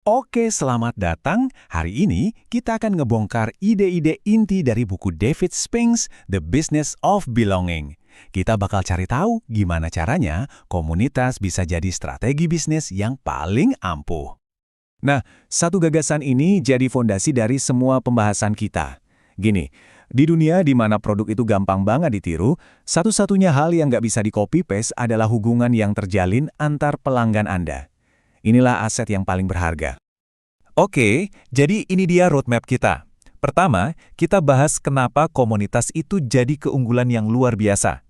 Oke, selamat datang. Hari ini kita akan ngebongkar ide-ide inti dari buku David Spinks, The Business of Belonging. Kita bakal cari tahu gimana caranya komunitas bisa jadi strategi bisnis yang paling ampuh. Nah, satu gagasan ini jadi fondasi dari semua pembahasan kita. Gini, di dunia di mana produk itu gampang banget ditiru, satu-satunya hal yang nggak bisa di-copy-paste adalah hubungan yang terjalin antar pelanggan Anda. Inilah aset yang paling berharga. Oke, jadi ini dia roadmap kita. Pertama, kita bahas kenapa komunitas itu jadi keunggulan yang luar biasa.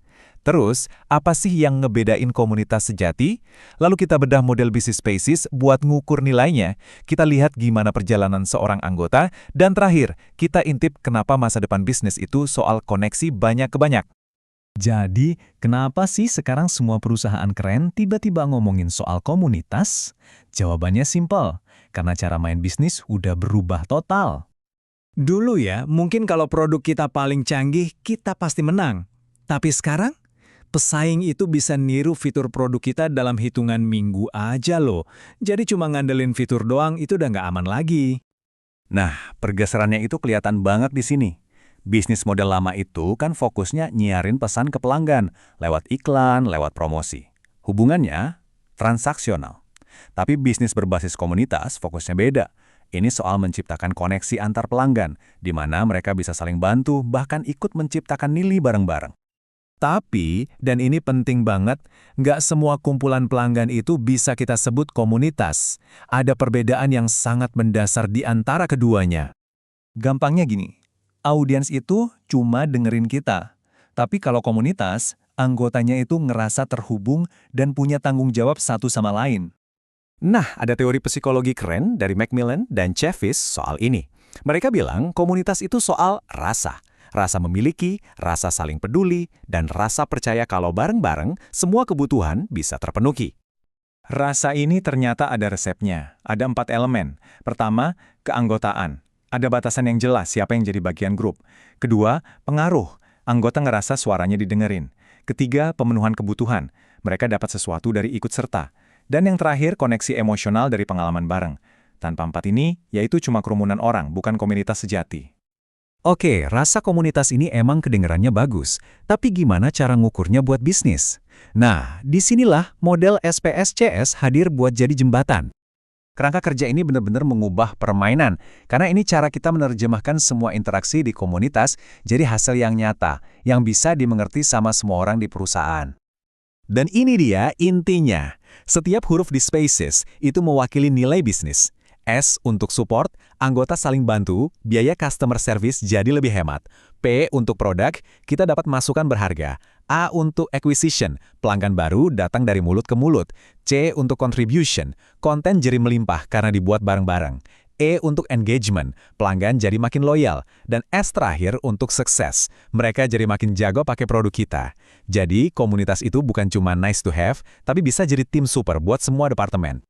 Terus, apa sih yang ngebedain komunitas sejati? Lalu kita bedah model business spaces buat ngukur nilainya. Kita lihat gimana perjalanan seorang anggota. Dan terakhir, kita intip kenapa masa depan bisnis itu soal koneksi banyak ke banyak. Jadi, kenapa sih sekarang semua perusahaan keren tiba-tiba ngomongin soal komunitas? Jawabannya simpel, karena cara main bisnis udah berubah total. Dulu ya, mungkin kalau produk kita paling canggih, kita pasti menang. Tapi sekarang, pesaing itu bisa niru fitur produk kita dalam hitungan minggu aja loh. Jadi cuma ngandelin fitur doang itu udah nggak aman lagi. Nah, pergeserannya itu kelihatan banget di sini. Bisnis model lama itu kan fokusnya nyiarin pesan ke pelanggan, lewat iklan, lewat promosi. Hubungannya transaksional. Tapi bisnis berbasis komunitas fokusnya beda. Ini soal menciptakan koneksi antar pelanggan, di mana mereka bisa saling bantu, bahkan ikut menciptakan nilai bareng-bareng. Tapi, dan ini penting banget, nggak semua kumpulan pelanggan itu bisa kita sebut komunitas. Ada perbedaan yang sangat mendasar di antara keduanya. Gampangnya gini, audiens itu cuma dengerin kita. Tapi kalau komunitas, anggotanya itu ngerasa terhubung dan punya tanggung jawab satu sama lain. Nah, ada teori psikologi keren dari Macmillan dan Chevis soal ini. Mereka bilang komunitas itu soal rasa. Rasa memiliki, rasa saling peduli, dan rasa percaya kalau bareng-bareng semua kebutuhan bisa terpenuhi. Rasa ini ternyata ada resepnya. Ada 4 elemen. Pertama, keanggotaan. Ada batasan yang jelas siapa yang jadi bagian grup. Kedua, pengaruh. Anggota ngerasa suaranya didengerin. Ketiga, pemenuhan kebutuhan. Mereka dapat sesuatu dari ikut serta. Dan yang terakhir, koneksi emosional dari pengalaman bareng. Tanpa 4 ini, yaitu cuma kerumunan orang, bukan komunitas sejati. Oke, rasa komunitas ini emang kedengarannya bagus, tapi gimana cara ngukurnya buat bisnis? Nah, disinilah model SPSCS hadir buat jadi jembatan. Kerangka kerja ini benar-benar mengubah permainan, karena ini cara kita menerjemahkan semua interaksi di komunitas jadi hasil yang nyata, yang bisa dimengerti sama semua orang di perusahaan. Dan ini dia intinya, setiap huruf di Spaces itu mewakili nilai bisnis. S untuk support, anggota saling bantu, biaya customer service jadi lebih hemat. P untuk produk, kita dapat masukan berharga. A untuk acquisition, pelanggan baru datang dari mulut ke mulut. C untuk contribution, konten jadi melimpah karena dibuat bareng-bareng. E untuk engagement, pelanggan jadi makin loyal. Dan S terakhir untuk sukses, mereka jadi makin jago pakai produk kita. Jadi komunitas itu bukan cuma nice to have, tapi bisa jadi tim super buat semua departemen.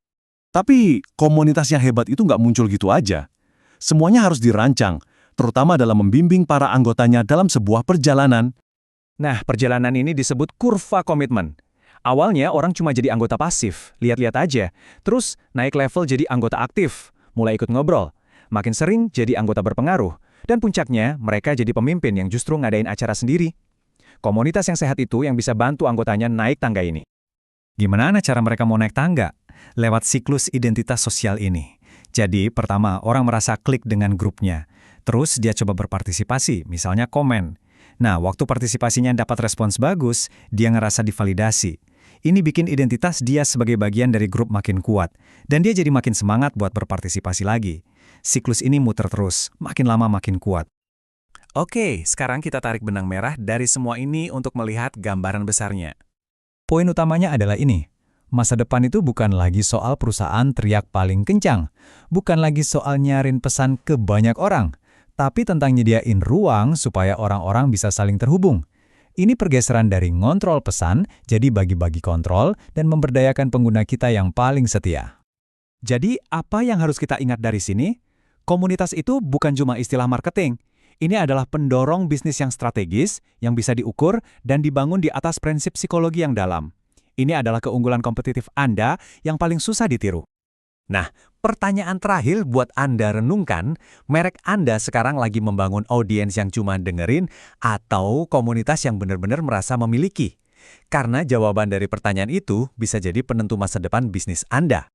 Tapi komunitas yang hebat itu nggak muncul gitu aja. Semuanya harus dirancang, terutama dalam membimbing para anggotanya dalam sebuah perjalanan. Nah, perjalanan ini disebut kurva komitmen. Awalnya orang cuma jadi anggota pasif, lihat-lihat aja. Terus naik level jadi anggota aktif, mulai ikut ngobrol. Makin sering jadi anggota berpengaruh. Dan puncaknya, mereka jadi pemimpin yang justru ngadain acara sendiri. Komunitas yang sehat itu yang bisa bantu anggotanya naik tangga ini. Gimana cara mereka mau naik tangga? Lewat siklus identitas sosial ini. Jadi, pertama, orang merasa klik dengan grupnya. Terus dia coba berpartisipasi, misalnya komen. Nah, waktu partisipasinya dapat respons bagus, dia ngerasa divalidasi. Ini bikin identitas dia sebagai bagian dari grup makin kuat. Dan dia jadi makin semangat buat berpartisipasi lagi. Siklus ini muter terus, makin lama makin kuat. Oke, sekarang kita tarik benang merah dari semua ini untuk melihat gambaran besarnya. Poin utamanya adalah ini. Masa depan itu bukan lagi soal perusahaan teriak paling kencang, bukan lagi soal nyarin pesan ke banyak orang, tapi tentang nyediain ruang supaya orang-orang bisa saling terhubung. Ini pergeseran dari ngontrol pesan, jadi bagi-bagi kontrol, dan memberdayakan pengguna kita yang paling setia. Jadi, apa yang harus kita ingat dari sini? Komunitas itu bukan cuma istilah marketing. Ini adalah pendorong bisnis yang strategis, yang bisa diukur, dan dibangun di atas prinsip psikologi yang dalam. Ini adalah keunggulan kompetitif Anda yang paling susah ditiru. Nah, pertanyaan terakhir buat Anda renungkan, merek Anda sekarang lagi membangun audiens yang cuma dengerin atau komunitas yang benar-benar merasa memiliki? Karena jawaban dari pertanyaan itu bisa jadi penentu masa depan bisnis Anda.